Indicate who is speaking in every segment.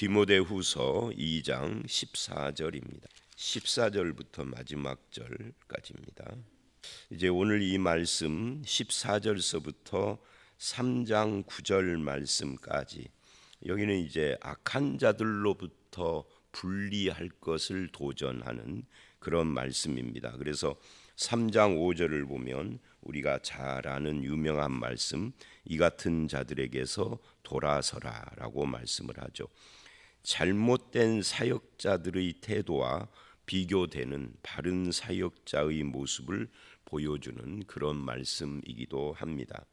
Speaker 1: 디모데후서 2장 14절입니다. 14절부터 마지막 절까지입니다. 이제 오늘 이 말씀 14절서부터 3장 9절 말씀까지, 여기는 이제 악한 자들로부터 분리할 것을 도전하는 그런 말씀입니다. 그래서 3장 5절을 보면 우리가 잘 아는 유명한 말씀, 이 같은 자들에게서 돌아서라라고 말씀을 하죠. 잘못된 사역자들의 태도와 비교되는 바른 사역자의 모습을 보여주는 그런 말씀이기도 합니다.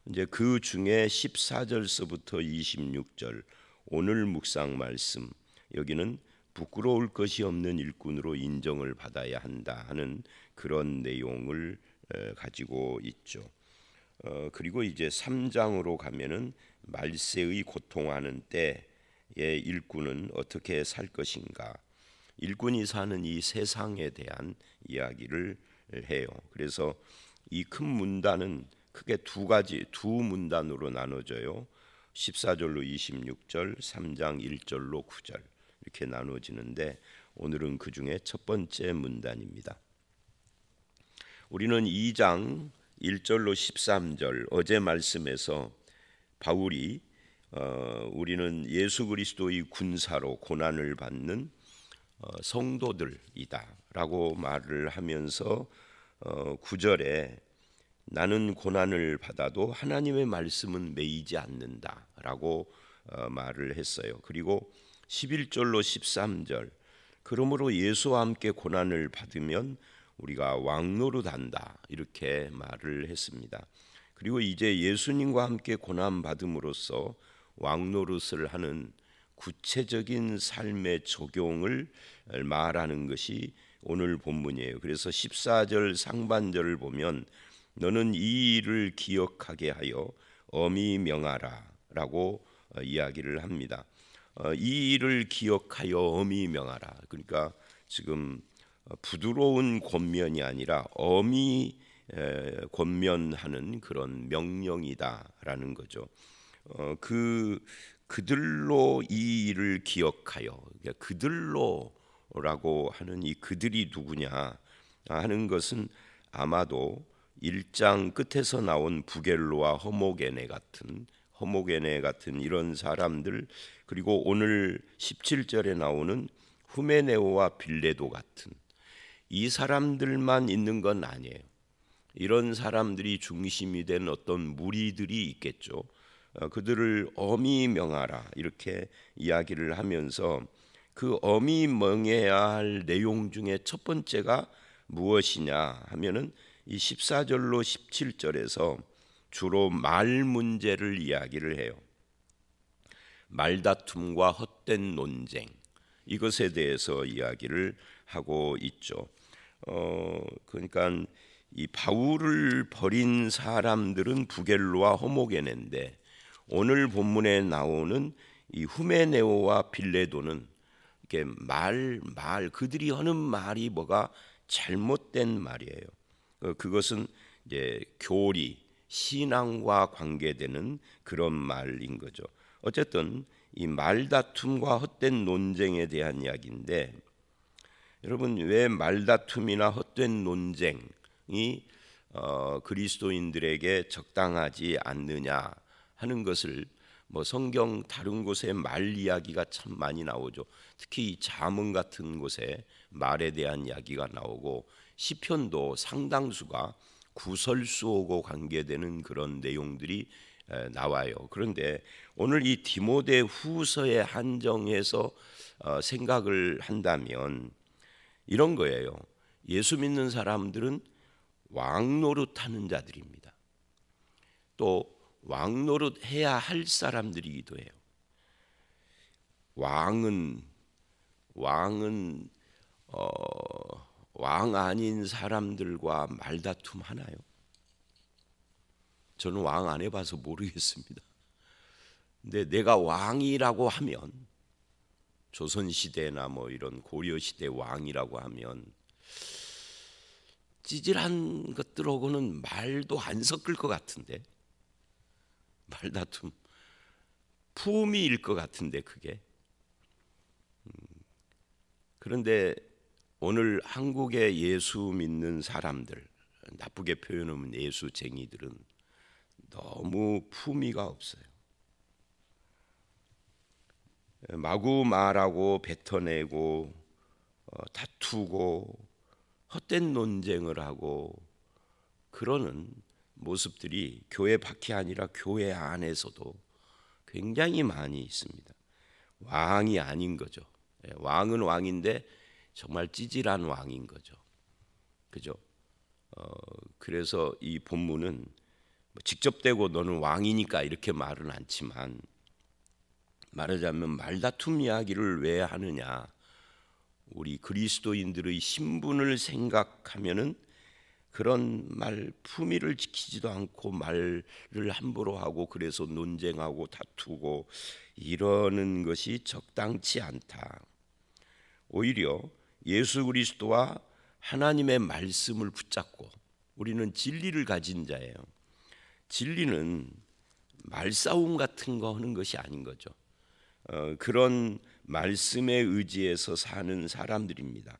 Speaker 1: 이제 그 중에 14절서부터 26절 오늘 묵상 말씀, 여기는 부끄러울 것이 없는 일꾼으로 인정을 받아야 한다 하는 그런 내용을 가지고 있죠. 그리고 이제 3장으로 가면은 말세의 고통하는 때의 일꾼은 어떻게 살 것인가, 일꾼이 사는 이 세상에 대한 이야기를 해요. 그래서 이 큰 문단은 크게 두 문단으로 나눠져요. 14절로 26절, 3장 1절로 9절 이렇게 나눠지는데, 오늘은 그 중에 첫 번째 문단입니다. 우리는 2장 1절로 13절 어제 말씀에서 바울이 우리는 예수 그리스도의 군사로 고난을 받는 성도들이다라고 말을 하면서 9절에 나는 고난을 받아도 하나님의 말씀은 매이지 않는다라고 말을 했어요. 그리고 11절로 13절 그러므로 예수와 함께 고난을 받으면 우리가 왕노릇한다 이렇게 말을 했습니다. 그리고 이제 예수님과 함께 고난 받음으로써 왕노릇을 하는 구체적인 삶의 적용을 말하는 것이 오늘 본문이에요. 그래서 14절 상반절을 보면 너는 이 일을 기억하게 하여 엄히 명하라 라고 이야기를 합니다. 이 일을 기억하여 엄히 명하라, 그러니까 지금 부드러운 권면이 아니라 엄히 권면하는 그런 명령이다라는 거죠. 그들로 이 일을 기억하여, 그들로라고 하는 이 그들이 누구냐 하는 것은 아마도 1장 끝에서 나온 부겔로와 허모게네 같은 이런 사람들, 그리고 오늘 17절에 나오는 후메네오와 빌레도 같은 이 사람들만 있는 건 아니에요. 이런 사람들이 중심이 된 어떤 무리들이 있겠죠. 그들을 엄히 명하라 이렇게 이야기를 하면서 그 엄히 명해야 할 내용 중에 첫 번째가 무엇이냐 하면은 이 14절로 17절에서 주로 말 문제를 이야기를 해요. 말다툼과 헛된 논쟁, 이것에 대해서 이야기를 하고 있죠. 그러니까 이 바울을 버린 사람들은 부겔로와 호모게네인데, 오늘 본문에 나오는 이 후메네오와 빌레도는 이렇게 그들이 하는 말이 뭐가 잘못된 말이에요. 그것은 이제 교리, 신앙과 관계되는 그런 말인 거죠. 어쨌든 이 말다툼과 헛된 논쟁에 대한 이야기인데, 여러분 왜 말다툼이나 헛된 논쟁이 그리스도인들에게 적당하지 않느냐 하는 것을 성경 다른 곳에 말 이야기가 참 많이 나오죠. 특히 이 잠언 같은 곳에 말에 대한 이야기가 나오고, 시편도 상당수가 구설수하고 관계되는 그런 내용들이 나와요. 그런데 오늘 이 디모데 후서에 한정해서 생각을 한다면 이런 거예요. 예수 믿는 사람들은 왕노릇하는 자들입니다. 또 왕노릇 해야 할 사람들이기도 해요. 왕은 왕 아닌 사람들과 말다툼 하나요? 저는 왕 안 해봐서 모르겠습니다. 근데 내가 왕이라고 하면, 조선시대나 이런 고려시대 왕이라고 하면 찌질한 것들하고는 말도 안 섞을 것 같은데, 말다툼 품위일 것 같은데, 그게 그런데 오늘 한국의 예수 믿는 사람들, 나쁘게 표현하면 예수쟁이들은 너무 품위가 없어요. 마구 말하고 뱉어내고 다투고 헛된 논쟁을 하고 그러는 모습들이 교회 밖이 아니라 교회 안에서도 굉장히 많이 있습니다. 왕이 아닌 거죠. 왕은 왕인데 정말 찌질한 왕인 거죠. 그죠? 그래서 이 본문은 직접 대고 너는 왕이니까 이렇게 말은 않지만, 말하자면 말다툼 이야기를 왜 하느냐, 우리 그리스도인들의 신분을 생각하면은 그런 말 품위를 지키지도 않고 말을 함부로 하고 그래서 논쟁하고 다투고 이러는 것이 적당치 않다. 오히려 예수 그리스도와 하나님의 말씀을 붙잡고, 우리는 진리를 가진 자예요. 진리는 말싸움 같은 거 하는 것이 아닌 거죠. 그런 말씀에 의지해서 사는 사람들입니다.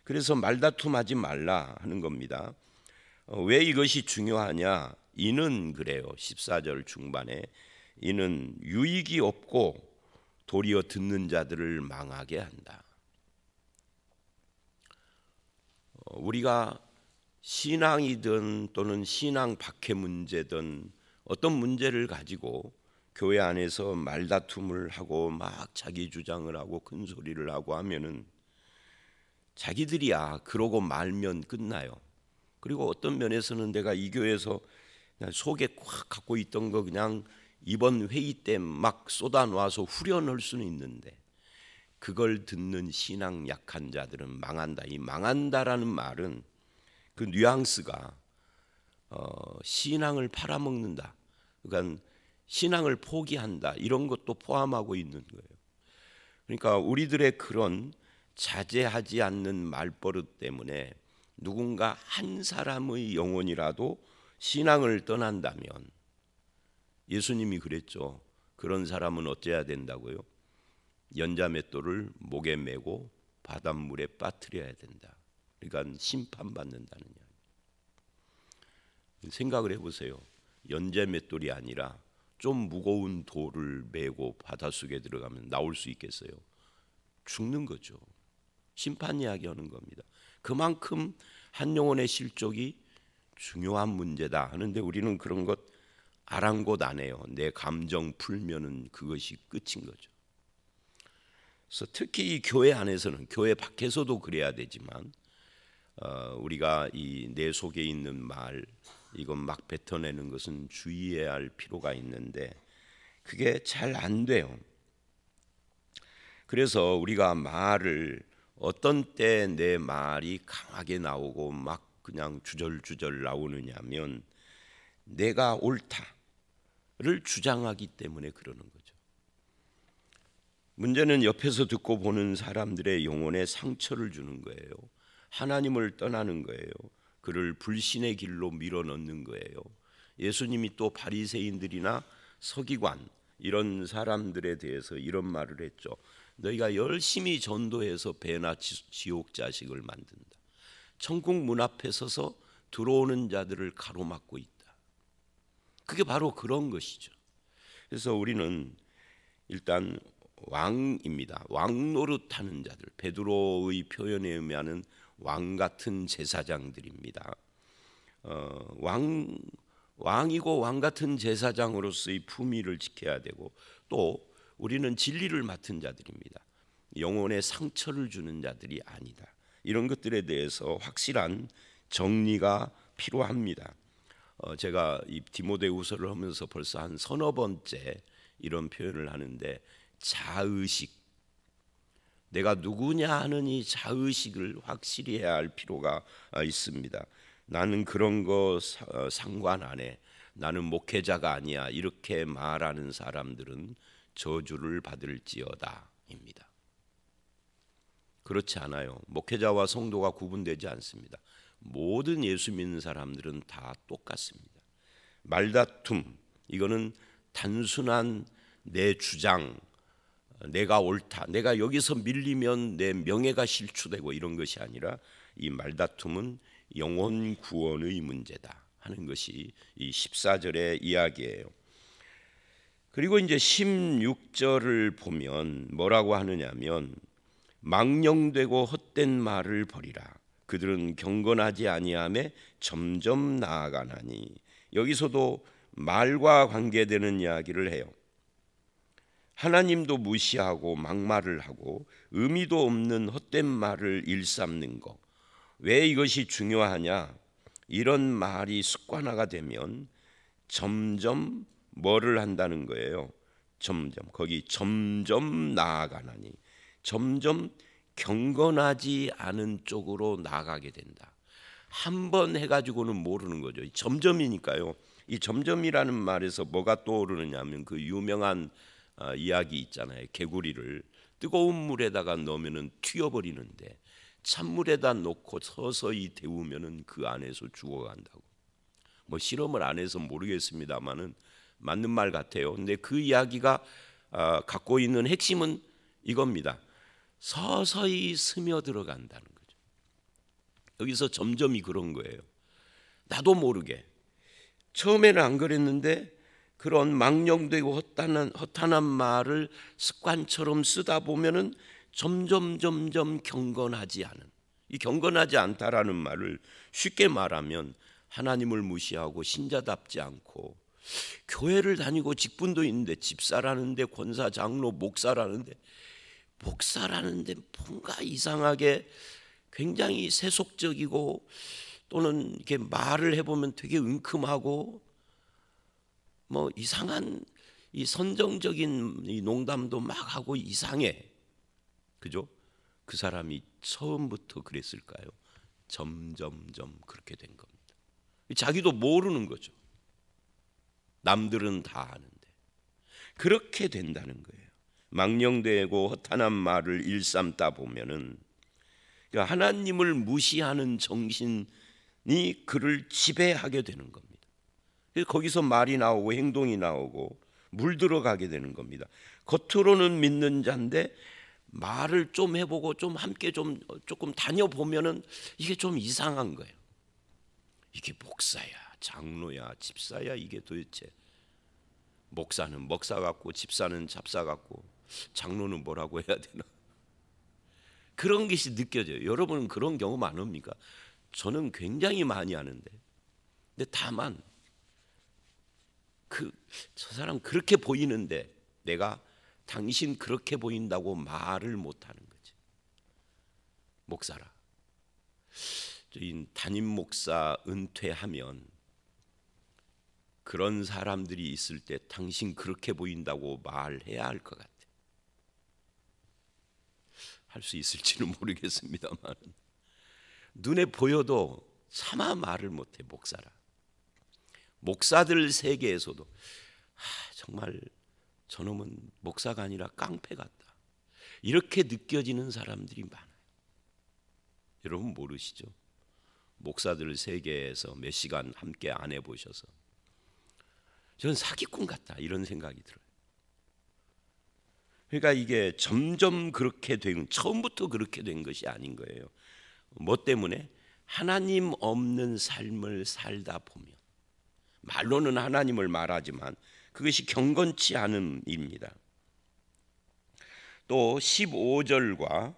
Speaker 1: 그래서 말다툼하지 말라 하는 겁니다. 왜 이것이 중요하냐? 이는 그래요. 14절 중반에 이는 유익이 없고 도리어 듣는 자들을 망하게 한다. 우리가 신앙이든 또는 신앙 밖의 문제든 어떤 문제를 가지고 교회 안에서 말다툼을 하고 막 자기 주장을 하고 큰 소리를 하고 하면은 자기들이야 그러고 말면 끝나요. 그리고 어떤 면에서는 내가 이 교회에서 그냥 속에 꽉 갖고 있던 거 그냥 이번 회의 때 막 쏟아놓아서 후련할 수는 있는데, 그걸 듣는 신앙 약한 자들은 망한다. 이 망한다라는 말은 그 뉘앙스가 신앙을 팔아먹는다, 그러니까 신앙을 포기한다, 이런 것도 포함하고 있는 거예요. 그러니까 우리들의 그런 자제하지 않는 말버릇 때문에 누군가 한 사람의 영혼이라도 신앙을 떠난다면, 예수님이 그랬죠. 그런 사람은 어째야 된다고요? 연자맷돌을 목에 메고 바닷물에 빠뜨려야 된다. 그러니까 심판받는다는 이야기. 생각을 해보세요. 연자맷돌이 아니라 좀 무거운 돌을 메고 바닷속에 들어가면 나올 수 있겠어요? 죽는 거죠. 심판 이야기하는 겁니다. 그만큼 한 영혼의 실족이 중요한 문제다 하는데 우리는 그런 것 아랑곳 안 해요. 내 감정 풀면은 그것이 끝인 거죠. 그래서 특히 이 교회 안에서는, 교회 밖에서도 그래야 되지만 우리가 이 내 속에 있는 말, 이건 막 뱉어내는 것은 주의해야 할 필요가 있는데 그게 잘 안 돼요. 그래서 우리가 말을 어떤 때 내 말이 강하게 나오고 막 그냥 주절주절 나오느냐면 내가 옳다를 주장하기 때문에 그러는 거죠. 문제는 옆에서 듣고 보는 사람들의 영혼에 상처를 주는 거예요. 하나님을 떠나는 거예요. 그를 불신의 길로 밀어넣는 거예요. 예수님이 또 바리새인들이나 서기관 이런 사람들에 대해서 이런 말을 했죠. 너희가 열심히 전도해서 배나 지옥 자식을 만든다. 천국 문 앞에 서서 들어오는 자들을 가로막고 있다. 그게 바로 그런 것이죠. 그래서 우리는 일단 왕입니다. 왕 노릇하는 자들, 베드로의 표현에 의하면 왕 같은 제사장들입니다. 왕이고 왕 같은 제사장으로서의 품위를 지켜야 되고, 또 우리는 진리를 맡은 자들입니다. 영혼에 상처를 주는 자들이 아니다. 이런 것들에 대해서 확실한 정리가 필요합니다. 제가 이 디모데후서를 하면서 벌써 한 서너 번째 이런 표현을 하는데, 자의식, 내가 누구냐 하는 이 자의식을 확실히 해야 할 필요가 있습니다. 나는 그런 거 상관 안 해, 나는 목회자가 아니야, 이렇게 말하는 사람들은 저주를 받을지어다 입니다. 그렇지 않아요. 목회자와 성도가 구분되지 않습니다. 모든 예수 믿는 사람들은 다 똑같습니다. 말다툼, 이거는 단순한 내 주장, 내가 옳다, 내가 여기서 밀리면 내 명예가 실추되고 이런 것이 아니라 이 말다툼은 영혼 구원의 문제다 하는 것이 이 14절의 이야기예요. 그리고 이제 16절을 보면 뭐라고 하느냐면 망령되고 헛된 말을 버리라. 그들은 경건하지 아니하며 점점 나아가나니. 여기서도 말과 관계되는 이야기를 해요. 하나님도 무시하고 막말을 하고 의미도 없는 헛된 말을 일삼는 것. 왜 이것이 중요하냐? 이런 말이 습관화가 되면 점점 뭐를 한다는 거예요? 점점 나아가나니. 점점 경건하지 않은 쪽으로 나가게 된다. 한 번 해가지고는 모르는 거죠. 점점이니까요. 이 점점이라는 말에서 뭐가 떠오르느냐 하면 그 유명한 이야기 있잖아요. 개구리를 뜨거운 물에다가 넣으면 튀어버리는데 찬물에다 놓고 서서히 데우면 그 안에서 죽어간다고. 뭐 실험을 안 해서 모르겠습니다만은 맞는 말 같아요. 근데 그 이야기가 갖고 있는 핵심은 이겁니다. 서서히 스며들어간다는 거죠. 여기서 점점이 그런 거예요. 나도 모르게 처음에는 안 그랬는데 그런 망령되고 허탄한 말을 습관처럼 쓰다 보면은 점점 경건하지 않은, 이 경건하지 않다라는 말을 쉽게 말하면 하나님을 무시하고 신자답지 않고 교회를 다니고 직분도 있는데 집사라는데 권사, 장로, 목사라는데 뭔가 이상하게 굉장히 세속적이고 또는 이렇게 말을 해보면 되게 은큼하고 뭐 이상한 이 선정적인 이 농담도 막 하고 이상해. 그죠? 그 사람이 처음부터 그랬을까요? 점점 그렇게 된 겁니다. 자기도 모르는 거죠. 남들은 다 아는데 그렇게 된다는 거예요. 망령되고 허탄한 말을 일삼다 보면은 하나님을 무시하는 정신이 그를 지배하게 되는 겁니다. 거기서 말이 나오고 행동이 나오고 물들어가게 되는 겁니다. 겉으로는 믿는 자인데 말을 좀 해보고 좀 함께 조금 다녀보면은 이게 좀 이상한 거예요. 이게 목사야, 장로야, 집사야, 이게 도대체 목사는 목사 같고 집사는 잡사 같고 장로는 뭐라고 해야 되나? 그런 것이 느껴져요. 여러분은 그런 경험 안 합니까? 저는 굉장히 많이 하는데, 근데 다만 저 사람 그렇게 보이는데 내가 당신 그렇게 보인다고 말을 못하는 거지. 목사라. 담임 목사 은퇴하면 그런 사람들이 있을 때 당신 그렇게 보인다고 말해야 할 것 같아. 할 수 있을지는 모르겠습니다만 눈에 보여도 차마 말을 못해. 목사라. 목사들 세계에서도 정말 저놈은 목사가 아니라 깡패 같다, 이렇게 느껴지는 사람들이 많아요. 여러분 모르시죠? 목사들 세계에서 몇 시간 함께 안 해보셔서 저는 사기꾼 같다 이런 생각이 들어요. 그러니까 이게 점점 그렇게 된, 처음부터 그렇게 된 것이 아닌 거예요. 뭐 때문에? 하나님 없는 삶을 살다 보면, 말로는 하나님을 말하지만 그것이 경건치 않은 일입니다. 또 15절과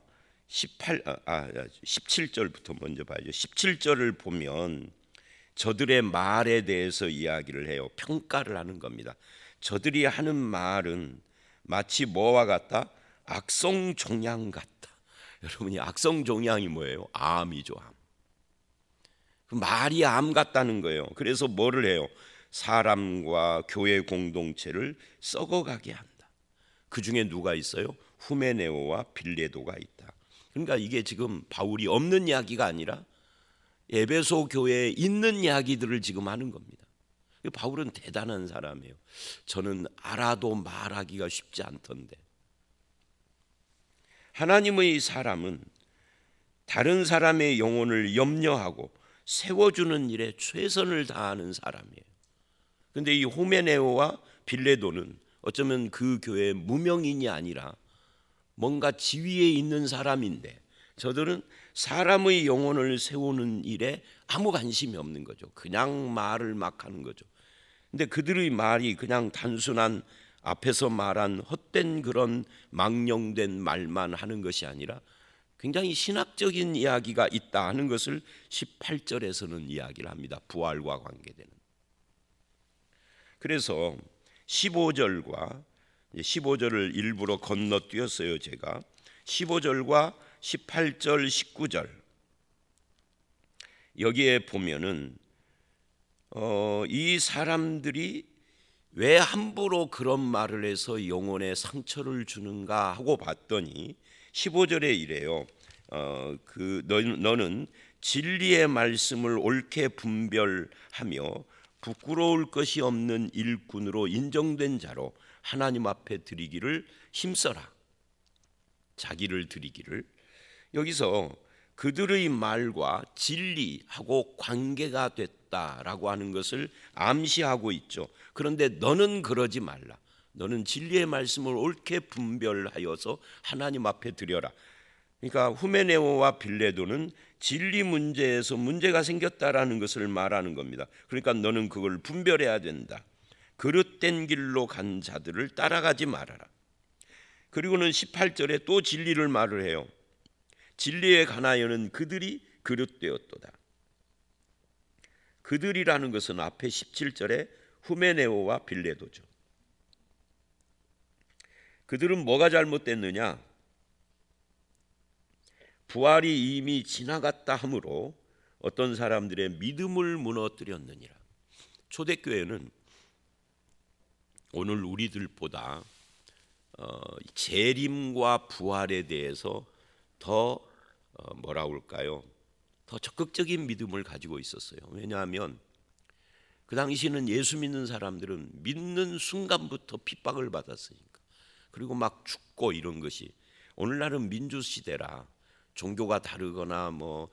Speaker 1: 17절부터 먼저 봐야죠. 17절을 보면 저들의 말에 대해서 이야기를 해요. 평가를 하는 겁니다. 저들이 하는 말은 마치 뭐와 같다? 악성종양 같다. 여러분이 악성종양이 뭐예요? 암이죠. 암. 말이 암 같다는 거예요. 그래서 뭐를 해요? 사람과 교회 공동체를 썩어가게 한다. 그 중에 누가 있어요? 후메네오와 빌레도가 있다. 그러니까 이게 지금 바울이 없는 이야기가 아니라 에베소 교회에 있는 이야기들을 지금 하는 겁니다. 바울은 대단한 사람이에요. 저는 알아도 말하기가 쉽지 않던데, 하나님의 사람은 다른 사람의 영혼을 염려하고 세워주는 일에 최선을 다하는 사람이에요. 그런데 이 호메네오와 빌레도는 어쩌면 그 교회의 무명인이 아니라 뭔가 지위에 있는 사람인데 저들은 사람의 영혼을 세우는 일에 아무 관심이 없는 거죠. 그냥 말을 막 하는 거죠. 근데 그들의 말이 그냥 단순한 앞에서 말한 헛된 그런 망령된 말만 하는 것이 아니라 굉장히 신학적인 이야기가 있다 하는 것을 18절에서는 이야기를 합니다. 부활과 관계되는. 그래서 15절을 일부러 건너뛰었어요. 제가 15절과 18절 19절 여기에 보면은 이 사람들이 왜 함부로 그런 말을 해서 영혼에 상처를 주는가 하고 봤더니 15절에 이래요. 너는 진리의 말씀을 옳게 분별하며 부끄러울 것이 없는 일꾼으로 인정된 자로 하나님 앞에 드리기를 힘써라. 자기를 드리기를. 여기서 그들의 말과 진리하고 관계가 됐다라고 하는 것을 암시하고 있죠. 그런데 너는 그러지 말라. 너는 진리의 말씀을 옳게 분별하여서 하나님 앞에 드려라. 그러니까 후메네오와 빌레도는 진리 문제에서 문제가 생겼다라는 것을 말하는 겁니다. 그러니까 너는 그걸 분별해야 된다. 그릇된 길로 간 자들을 따라가지 말아라. 그리고는 18절에 또 진리를 말을 해요. 진리에 관하여는 그들이 그릇되었도다. 그들이라는 것은 앞에 17절에 후메네오와 빌레도죠. 그들은 뭐가 잘못됐느냐? 부활이 이미 지나갔다 하므로 어떤 사람들의 믿음을 무너뜨렸느니라. 초대교회는 오늘 우리들보다 재림과 부활에 대해서 더 뭐라 할까요? 더 적극적인 믿음을 가지고 있었어요. 왜냐하면 그 당시는 예수 믿는 사람들은 믿는 순간부터 핍박을 받았으니까. 그리고 막 죽고 이런 것이. 오늘날은 민주시대라 종교가 다르거나 뭐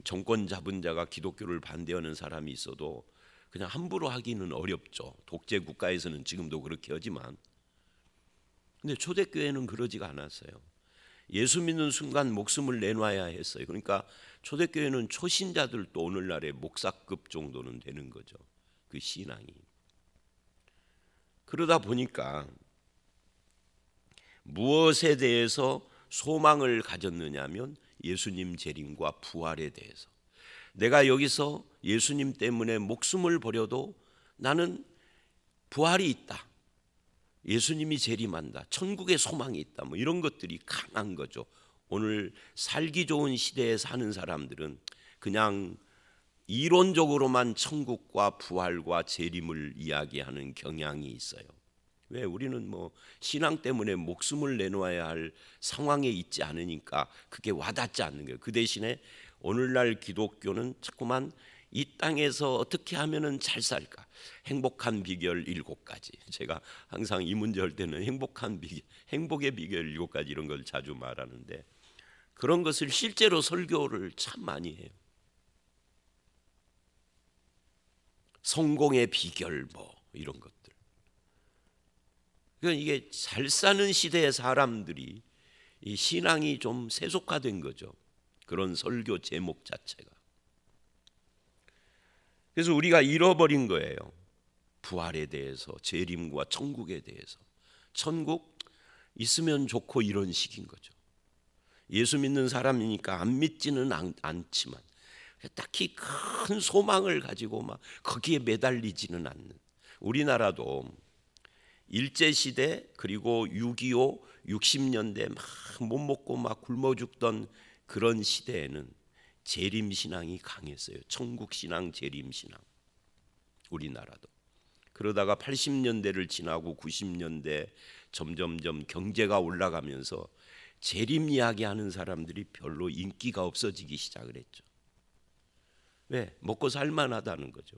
Speaker 1: 정권 잡은 자가 기독교를 반대하는 사람이 있어도 그냥 함부로 하기는 어렵죠. 독재 국가에서는 지금도 그렇게 하지만. 근데 초대교회는 그러지가 않았어요. 예수 믿는 순간 목숨을 내놔야 했어요. 그러니까 초대교회는 초신자들도 오늘날의 목사급 정도는 되는 거죠. 그 신앙이. 그러다 보니까 무엇에 대해서 소망을 가졌느냐면 예수님 재림과 부활에 대해서. 내가 여기서 예수님 때문에 목숨을 버려도 나는 부활이 있다. 예수님이 재림한다. 천국에 소망이 있다. 뭐 이런 것들이 강한 거죠. 오늘 살기 좋은 시대에 사는 사람들은 그냥 이론적으로만 천국과 부활과 재림을 이야기하는 경향이 있어요. 왜? 우리는 뭐 신앙 때문에 목숨을 내놓아야 할 상황에 있지 않으니까 그게 와닿지 않는 거예요. 그 대신에 오늘날 기독교는 자꾸만 이 땅에서 어떻게 하면은 잘 살까? 행복한 비결 7가지. 제가 항상 이 문제 할 때는 행복의 비결 7가지 이런 걸 자주 말하는데 그런 것을 실제로 설교를 참 많이 해요. 성공의 비결 뭐 이런 것들. 그러니까 이게 잘 사는 시대의 사람들이 이 신앙이 좀 세속화된 거죠. 그런 설교 제목 자체가. 그래서 우리가 잃어버린 거예요. 부활에 대해서, 재림과 천국에 대해서. 천국 있으면 좋고 이런 식인 거죠. 예수 믿는 사람이니까 안 믿지는 않지만 딱히 큰 소망을 가지고 막 거기에 매달리지는 않는. 우리나라도 일제시대 그리고 6.25, 60년대 막 못 먹고 막 굶어 죽던 그런 시대에는 재림신앙이 강했어요. 천국신앙, 재림신앙. 우리나라도. 그러다가 80년대를 지나고 90년대 점점점 경제가 올라가면서 재림 이야기하는 사람들이 별로 인기가 없어지기 시작을 했죠. 왜? 먹고 살만하다는 거죠.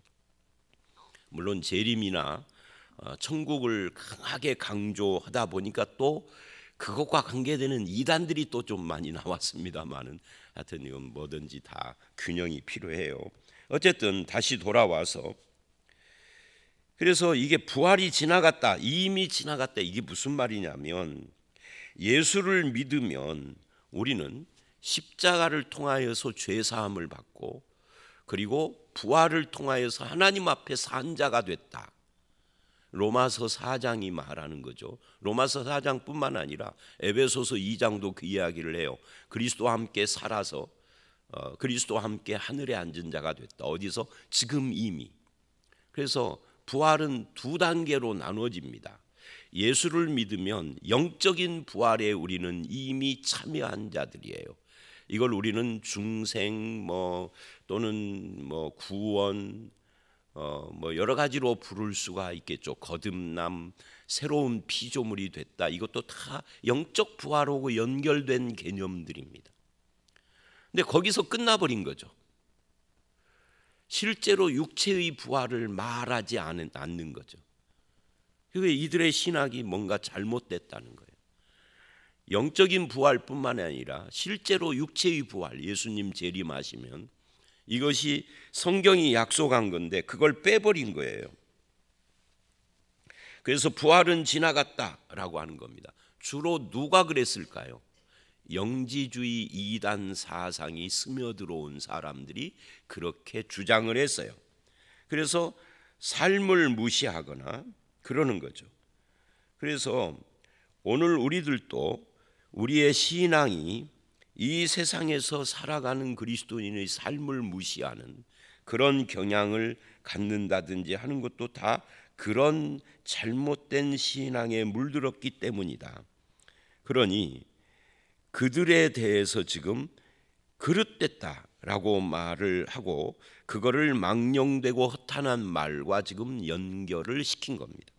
Speaker 1: 물론 재림이나 천국을 강하게 강조하다 보니까 또 그것과 관계되는 이단들이 또 좀 많이 나왔습니다만은 하여튼 이건 뭐든지 다 균형이 필요해요. 어쨌든 다시 돌아와서 그래서 이게 부활이 지나갔다, 이미 지나갔다 이게 무슨 말이냐면 예수를 믿으면 우리는 십자가를 통하여서 죄 사함을 받고 그리고 부활을 통하여서 하나님 앞에 산 자가 됐다. 로마서 4장이 말하는 거죠. 로마서 4장뿐만 아니라 에베소서 2장도 그 이야기를 해요. 그리스도와 함께 살아서 그리스도와 함께 하늘에 앉은 자가 됐다. 어디서? 지금 이미. 그래서 부활은 두 단계로 나눠집니다. 예수를 믿으면 영적인 부활에 우리는 이미 참여한 자들이에요. 이걸 우리는 중생 또는 구원 여러 가지로 부를 수가 있겠죠. 거듭남, 새로운 피조물이 됐다. 이것도 다 영적 부활하고 연결된 개념들입니다. 근데 거기서 끝나버린 거죠. 실제로 육체의 부활을 말하지 않는 거죠. 그게 이들의 신학이 뭔가 잘못됐다는 거예요. 영적인 부활뿐만 아니라 실제로 육체의 부활, 예수님 재림하시면 이것이 성경이 약속한 건데 그걸 빼버린 거예요. 그래서 부활은 지나갔다라고 하는 겁니다. 주로 누가 그랬을까요? 영지주의 이단 사상이 스며들어온 사람들이 그렇게 주장을 했어요. 그래서 삶을 무시하거나 그러는 거죠. 그래서 오늘 우리들도 우리의 신앙이 이 세상에서 살아가는 그리스도인의 삶을 무시하는 그런 경향을 갖는다든지 하는 것도 다 그런 잘못된 신앙에 물들었기 때문이다. 그러니 그들에 대해서 지금 그릇됐다라고 말을 하고 그거를 망령되고 허탄한 말과 지금 연결을 시킨 겁니다.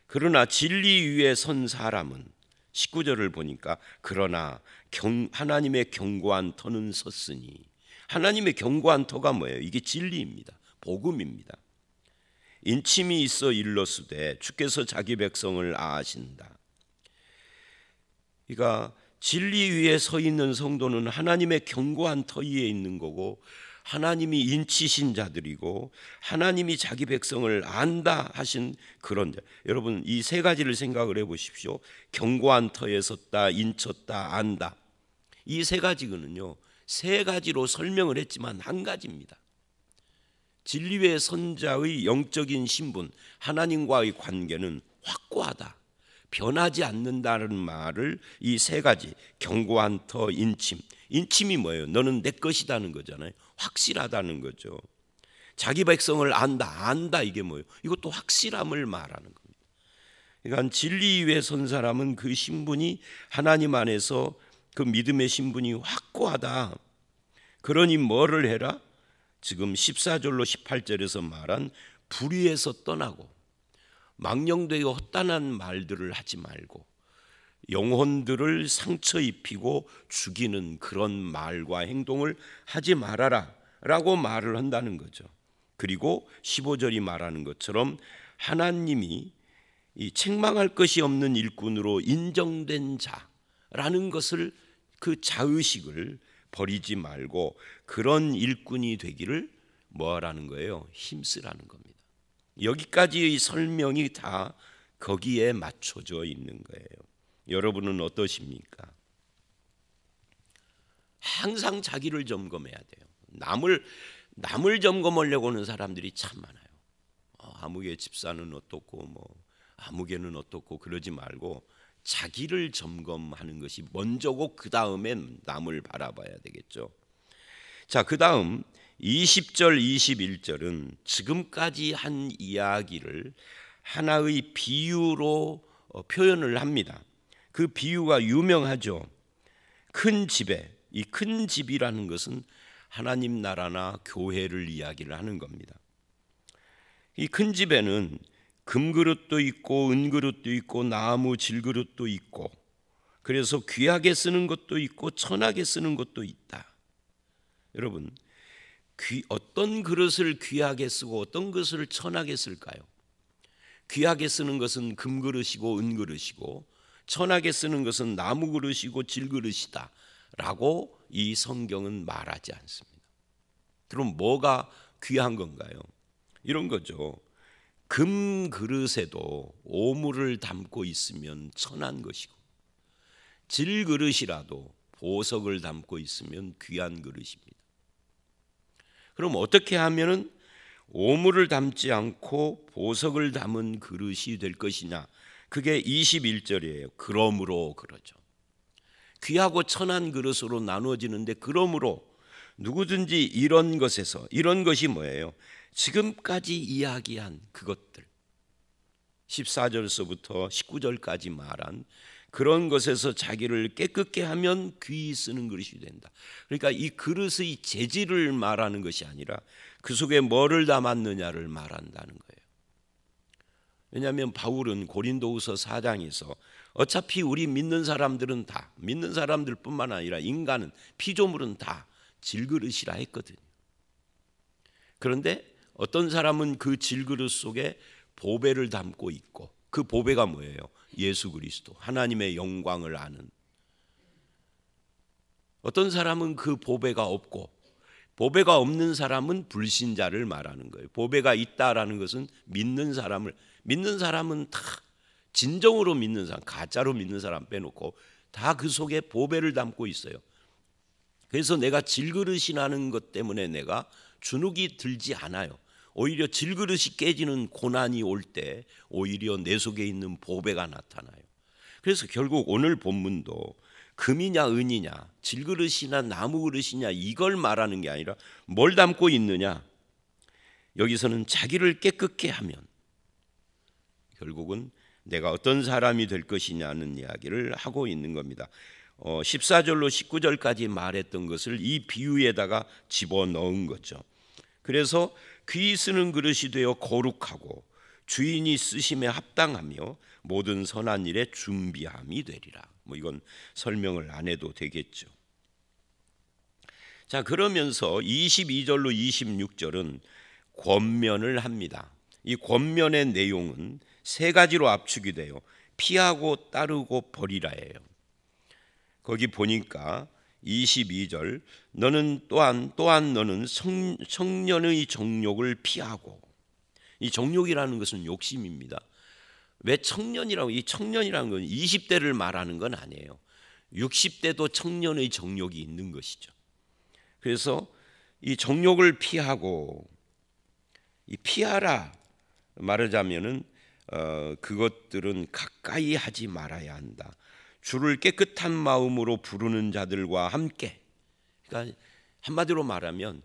Speaker 1: 그러나 진리 위에 선 사람은 19절을 보니까 그러나 하나님의 견고한 터는 섰으니, 하나님의 견고한 터가 뭐예요? 이게 진리입니다. 복음입니다. 인침이 있어 일러스되 주께서 자기 백성을 아하신다. 그러니까 진리 위에 서 있는 성도는 하나님의 견고한 터 위에 있는 거고 하나님이 인치신 자들이고 하나님이 자기 백성을 안다 하신 그런 자. 여러분 이 세 가지를 생각을 해보십시오. 견고한 터에 섰다, 인쳤다, 안다. 이 세 가지는요, 세 가지로 설명을 했지만 한 가지입니다. 진리 위에 선 자의 영적인 신분, 하나님과의 관계는 확고하다, 변하지 않는다는 말을 이 세 가지, 견고한 터, 인침. 인침이 뭐예요? 너는 내 것이다는 거잖아요. 확실하다는 거죠. 자기 백성을 안다 이게 뭐예요? 이것도 확실함을 말하는 겁니다. 그러니까 진리 위에 선 사람은 그 신분이 하나님 안에서 그 믿음의 신분이 확고하다. 그러니 뭐를 해라? 지금 14절로 18절에서 말한 불의에서 떠나고 망령되고 헛단한 말들을 하지 말고 영혼들을 상처 입히고 죽이는 그런 말과 행동을 하지 말아라 라고 말을 한다는 거죠. 그리고 15절이 말하는 것처럼 하나님이 이 책망할 것이 없는 일꾼으로 인정된 자라는 것을, 그 자의식을 버리지 말고 그런 일꾼이 되기를 뭐라는 거예요? 힘쓰라는 겁니다. 여기까지의 설명이 다 거기에 맞춰져 있는 거예요. 여러분은 어떠십니까? 항상 자기를 점검해야 돼요. 남을 점검하려고 하는 사람들이 참 많아요. 아무개 집사는 어떻고 아무개는 어떻고 그러지 말고 자기를 점검하는 것이 먼저고 그 다음에 남을 바라봐야 되겠죠. 자, 그 다음 20절 21절은 지금까지 한 이야기를 하나의 비유로 표현을 합니다. 그 비유가 유명하죠. 큰 집에, 이 큰 집이라는 것은 하나님 나라나 교회를 이야기를 하는 겁니다. 이 큰 집에는 금그릇도 있고 은그릇도 있고 나무 질그릇도 있고, 그래서 귀하게 쓰는 것도 있고 천하게 쓰는 것도 있다. 여러분, 어떤 그릇을 귀하게 쓰고 어떤 그릇을 천하게 쓸까요? 귀하게 쓰는 것은 금그릇이고 은그릇이고 천하게 쓰는 것은 나무 그릇이고 질그릇이다 라고 이 성경은 말하지 않습니다. 그럼 뭐가 귀한 건가요? 이런 거죠. 금 그릇에도 오물을 담고 있으면 천한 것이고, 질 그릇이라도 보석을 담고 있으면 귀한 그릇입니다. 그럼 어떻게 하면은 오물을 담지 않고 보석을 담은 그릇이 될 것이냐? 그게 21절이에요. 그러므로 그러죠. 귀하고 천한 그릇으로 나누어지는데, 그러므로 누구든지 이런 것에서, 이런 것이 뭐예요? 지금까지 이야기한 그것들, 14절서부터 19절까지 말한 그런 것에서 자기를 깨끗게 하면 귀히 쓰는 그릇이 된다. 그러니까 이 그릇의 재질을 말하는 것이 아니라 그 속에 뭐를 담았느냐를 말한다는 거예요. 왜냐하면 바울은 고린도후서 4장에서 어차피 우리 믿는 사람들은 다, 믿는 사람들뿐만 아니라 인간은, 피조물은 다 질그릇이라 했거든요. 그런데 어떤 사람은 그 질그릇 속에 보배를 담고 있고, 그 보배가 뭐예요? 예수 그리스도, 하나님의 영광을 아는. 어떤 사람은 그 보배가 없고, 보배가 없는 사람은 불신자를 말하는 거예요. 보배가 있다라는 것은 믿는 사람은 다 진정으로 믿는 사람, 가짜로 믿는 사람 빼놓고 다 그 속에 보배를 담고 있어요. 그래서 내가 질그릇이라는 것 때문에 내가 주눅이 들지 않아요. 오히려 질그릇이 깨지는 고난이 올 때 오히려 내 속에 있는 보배가 나타나요. 그래서 결국 오늘 본문도 금이냐 은이냐, 질그릇이나 나무 그릇이냐, 이걸 말하는 게 아니라 뭘 담고 있느냐. 여기서는 자기를 깨끗게 하면 결국은 내가 어떤 사람이 될 것이냐는 이야기를 하고 있는 겁니다. 14절로 19절까지 말했던 것을 이 비유에다가 집어넣은 거죠. 그래서 귀히 쓰는 그릇이 되어 거룩하고 주인이 쓰심에 합당하며 모든 선한 일에 준비함이 되리라. 이건 설명을 안 해도 되겠죠. 자, 그러면서 22절로 26절은 권면을 합니다. 이 권면의 내용은 세 가지로 압축이 돼요. 피하고 따르고 버리라예요. 거기 보니까 22절, 너는 또한 너는 청년의 정욕을 피하고. 이 정욕이라는 것은 욕심입니다. 왜 청년이라고, 이 청년이라는 건 20대를 말하는 건 아니에요. 60대도 청년의 정욕이 있는 것이죠. 그래서 이 정욕을 피하고, 이 피하라 말하자면은 그것들은 가까이 하지 말아야 한다. 주를 깨끗한 마음으로 부르는 자들과 함께, 그러니까 한마디로 말하면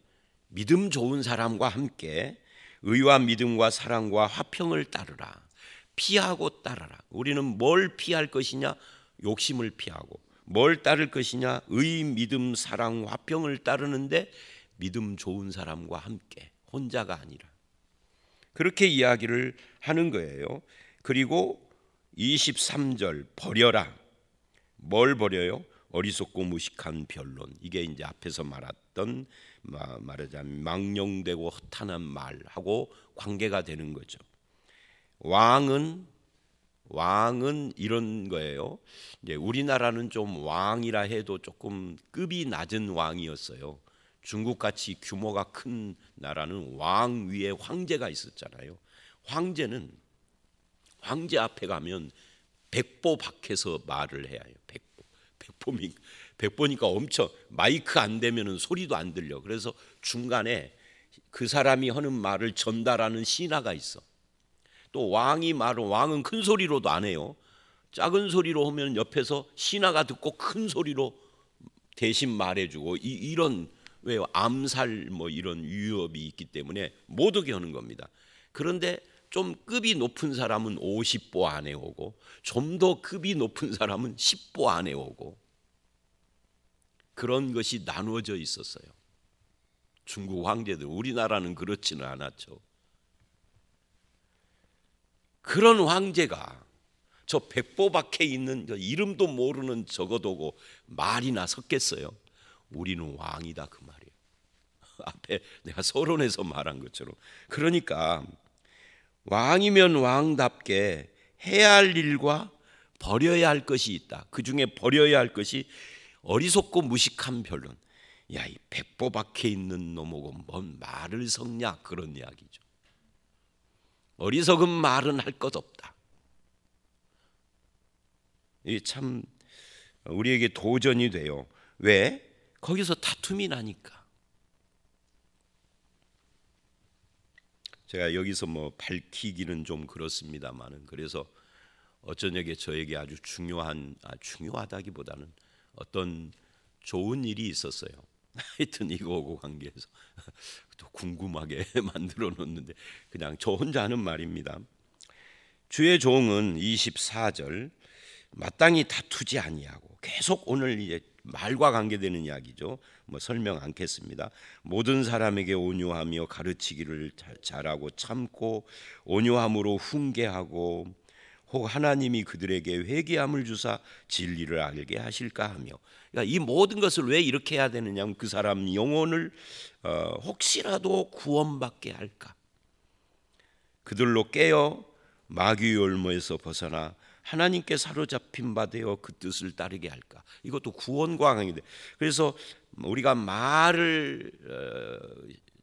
Speaker 1: 믿음 좋은 사람과 함께 의와 믿음과 사랑과 화평을 따르라. 피하고 따르라. 우리는 뭘 피할 것이냐? 욕심을 피하고. 뭘 따를 것이냐? 의, 믿음, 사랑, 화평을 따르는데 믿음 좋은 사람과 함께, 혼자가 아니라. 그렇게 이야기를 하는 거예요. 그리고 23절, 버려라. 뭘 버려요? 어리석고 무식한 변론. 이게 이제 앞에서 말하자면 망령되고 허탄한 말하고 관계가 되는 거죠. 왕은 이런 거예요. 이제 우리나라는 좀 왕이라 해도 조금 급이 낮은 왕이었어요. 중국같이 규모가 큰 나라는 왕 위에 황제가 있었잖아요. 황제는 황제 앞에 가면 백보 밖에서 말을 해야 해요. 백보니까 엄청 마이크 안 되면은 소리도 안 들려. 그래서 중간에 그 사람이 하는 말을 전달하는 신하가 있어. 또 왕은 큰 소리로도 안 해요. 작은 소리로 하면 옆에서 신하가 듣고 큰 소리로 대신 말해주고, 이런 왜 암살 이런 위협이 있기 때문에 못 오게 하는 겁니다. 그런데 좀 급이 높은 사람은 50보 안에 오고, 좀 더 급이 높은 사람은 10보 안에 오고, 그런 것이 나누어져 있었어요. 중국 황제들, 우리나라는 그렇지는 않았죠. 그런 황제가 저 백보 밖에 있는 저 이름도 모르는 저거도고 말이나 섞겠어요? 우리는 왕이다, 그 말이에요. 앞에 내가 서론에서 말한 것처럼. 그러니까 왕이면 왕답게 해야 할 일과 버려야 할 것이 있다. 그 중에 버려야 할 것이 어리석고 무식한 변론. 야, 이 백보 밖에 있는 놈하고 뭔 말을 섞냐, 그런 이야기죠. 어리석은 말은 할 것 없다. 이게 참 우리에게 도전이 돼요. 왜? 거기서 다툼이 나니까. 제가 여기서 뭐 밝히기는 좀 그렇습니다만은, 그래서 어쩌냐게 저에게 아주 중요하다기보다는 어떤 좋은 일이 있었어요. 하여튼 이거하고 관계해서 또 궁금하게 만들어 놓는데 그냥 저 혼자 하는 말입니다. 주의 종은 24절 마땅히 다투지 아니하고, 계속 오늘 이제 말과 관계되는 이야기죠. 뭐 설명 않겠습니다. 모든 사람에게 온유하며 가르치기를 잘하고 참고 온유함으로 훈계하고, 혹 하나님이 그들에게 회개함을 주사 진리를 알게 하실까 하며. 그러니까 이 모든 것을 왜 이렇게 해야 되느냐, 그 사람 영혼을 혹시라도 구원받게 할까, 그들로 깨어 마귀의 올무에서 벗어나 하나님께 사로잡힌 바 되어 그 뜻을 따르게 할까. 이것도 구원과 관계돼. 그래서 우리가 말을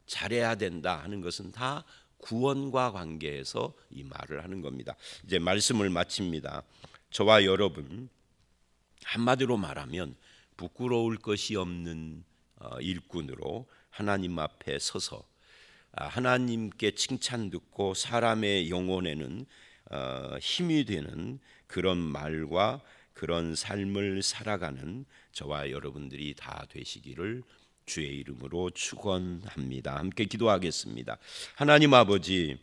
Speaker 1: 잘해야 된다 하는 것은 다 구원과 관계해서 이 말을 하는 겁니다. 이제 말씀을 마칩니다. 저와 여러분, 한마디로 말하면 부끄러울 것이 없는 일꾼으로 하나님 앞에 서서 하나님께 칭찬 듣고 사람의 영혼에는 힘이 되는 그런 말과 그런 삶을 살아가는 저와 여러분들이 다 되시기를 주의 이름으로 축원합니다. 함께 기도하겠습니다. 하나님 아버지,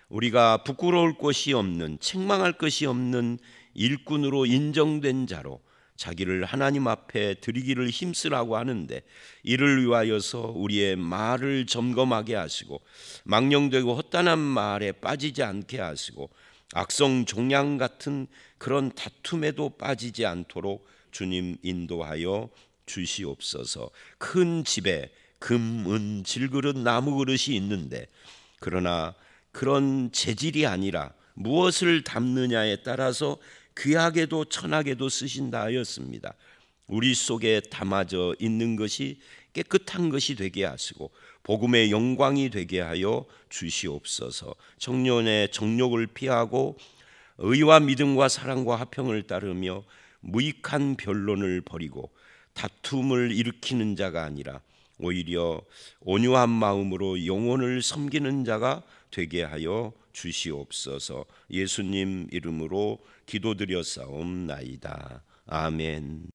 Speaker 1: 우리가 부끄러울 것이 없는, 책망할 것이 없는 일꾼으로 인정된 자로 자기를 하나님 앞에 드리기를 힘쓰라고 하는데, 이를 위하여서 우리의 말을 점검하게 하시고 망령되고 헛단한 말에 빠지지 않게 하시고 악성 종양 같은 그런 다툼에도 빠지지 않도록 주님 인도하여 주시옵소서. 큰 집에 금, 은, 질그릇, 나무 그릇이 있는데, 그러나 그런 재질이 아니라 무엇을 담느냐에 따라서 귀하게도 천하게도 쓰신다 하였습니다. 우리 속에 담아져 있는 것이 깨끗한 것이 되게 하시고 복음의 영광이 되게 하여 주시옵소서. 청년의 정욕을 피하고 의와 믿음과 사랑과 화평을 따르며 무익한 변론을 버리고 다툼을 일으키는 자가 아니라 오히려 온유한 마음으로 영혼을 섬기는 자가 되게 하여 주시옵소서. 예수님 이름으로 기도드렸사옵나이다. 아멘.